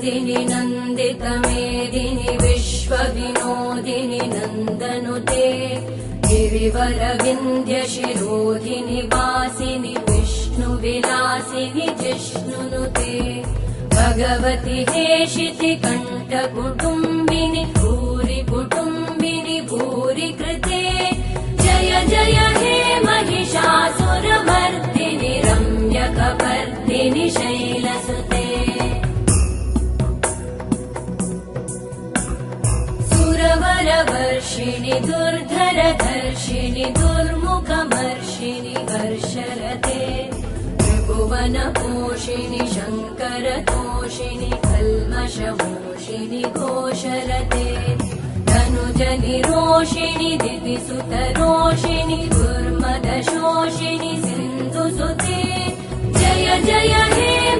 नन्दिनि नन्दितमेदिनि विश्वविनोदिनि नन्दनुते गिरिवरविन्ध्यशिरोधिनि वासिनि विष्णुविलासिनि जिष्णुनुते भगवति हेशिति कण्ठकुटुम्बिनि भूरि कुटुम्बिनि भूरि कृते जय जय हे महिषासुरमर्दिनि रम्यकपर्दिनि शैलसुते सुरवरवर्षिणि दुर्धरधर्षिणि दुर्मुखमर्षिणि हर्षरते त्रिभुवनपोषिणि शङ्करतोषिणि कल्मषमोषिणि घोषरते धनुजनिरोषिणि दितिसुतरोषिणि दुर्मदशोषिणि सिन्धुसुते जय जय हे